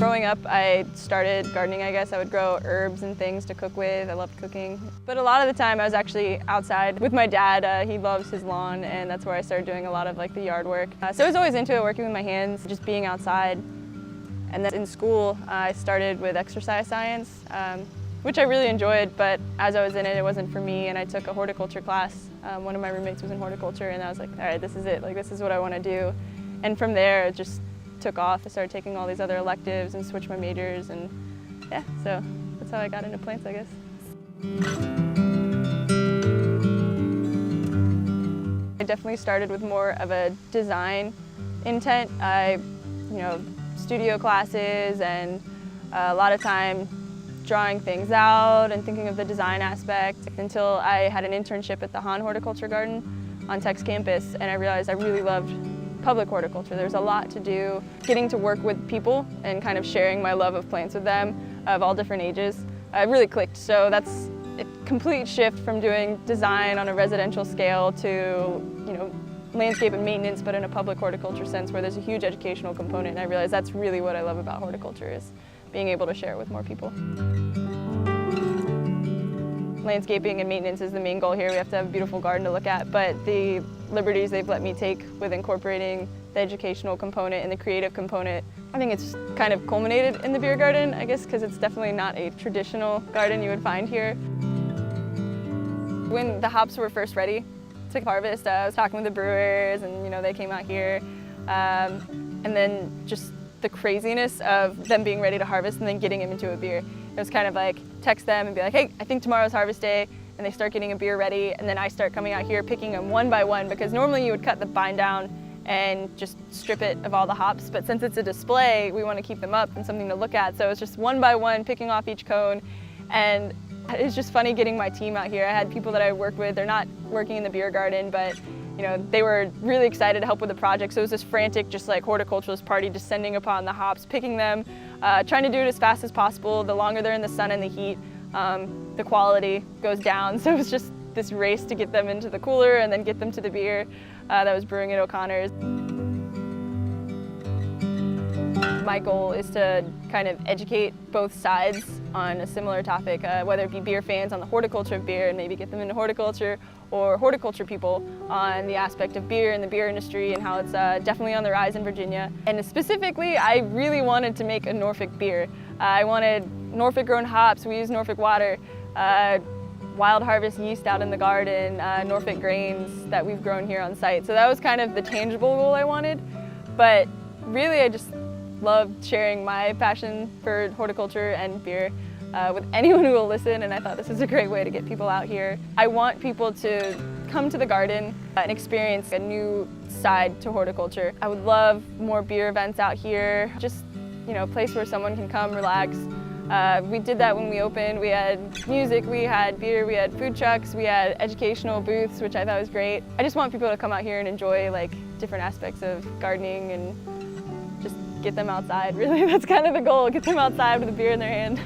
Growing up, I started gardening, I guess. I would grow herbs and things to cook with. I loved cooking. But a lot of the time I was actually outside with my dad. He loves his lawn, and that's where I started doing a lot of like the yard work. So I was always into it, working with my hands, just being outside. And then in school, I started with exercise science, which I really enjoyed, but as I was in it, it wasn't for me, and I took a horticulture class. One of my roommates was in horticulture, and I was like, all right, this is it. Like, this is what I want to do. And from there, it just took off. I started taking all these other electives and switched my majors, and yeah, so that's how I got into plants, I guess. I definitely started with more of a design intent. Studio classes and a lot of time drawing things out and thinking of the design aspect until I had an internship at the Horticulture Garden on Tech's campus, and I realized I really loved public horticulture. There's a lot to do. Getting to work with people and kind of sharing my love of plants with them of all different ages, it really clicked. So that's a complete shift from doing design on a residential scale to, landscape and maintenance, but in a public horticulture sense where there's a huge educational component. And I realized that's really what I love about horticulture, is being able to share it with more people. Landscaping and maintenance is the main goal here. We have to have a beautiful garden to look at, but the liberties they've let me take with incorporating the educational component and the creative component, I think it's kind of culminated in the beer garden, I guess, because it's definitely not a traditional garden you would find here. When the hops were first ready to harvest, I was talking with the brewers, and they came out here, and then just the craziness of them being ready to harvest and then getting them into a beer. It was kind of like text them and be like, hey, I think tomorrow's harvest day, and they start getting a beer ready, and then I start coming out here picking them one by one, because normally you would cut the vine down and just strip it of all the hops, but since it's a display, we want to keep them up and something to look at, so it's just one by one picking off each cone. And it's just funny getting my team out here. I had people that I work with, they're not working in the beer garden, but they were really excited to help with the project. So it was this frantic, just like horticulturalist party, descending upon the hops, picking them, trying to do it as fast as possible. The longer they're in the sun and the heat, the quality goes down. So it was just this race to get them into the cooler and then get them to the beer that was brewing at O'Connor's. My goal is to kind of educate both sides on a similar topic, whether it be beer fans on the horticulture of beer and maybe get them into horticulture, or horticulture people on the aspect of beer and the beer industry and how it's definitely on the rise in Virginia. And specifically, I really wanted to make a Norfolk beer. I wanted Norfolk grown hops, we use Norfolk water, wild harvest yeast out in the garden, Norfolk grains that we've grown here on site. So that was kind of the tangible goal I wanted, but really I just loved sharing my passion for horticulture and beer with anyone who will listen, and I thought this is a great way to get people out here. I want people to come to the garden and experience a new side to horticulture. I would love more beer events out here, just a place where someone can come relax. We did that when we opened. We had music, we had beer, we had food trucks, we had educational booths, which I thought was great. I just want people to come out here and enjoy different aspects of gardening and just get them outside, really. That's kind of the goal, get them outside with a beer in their hand.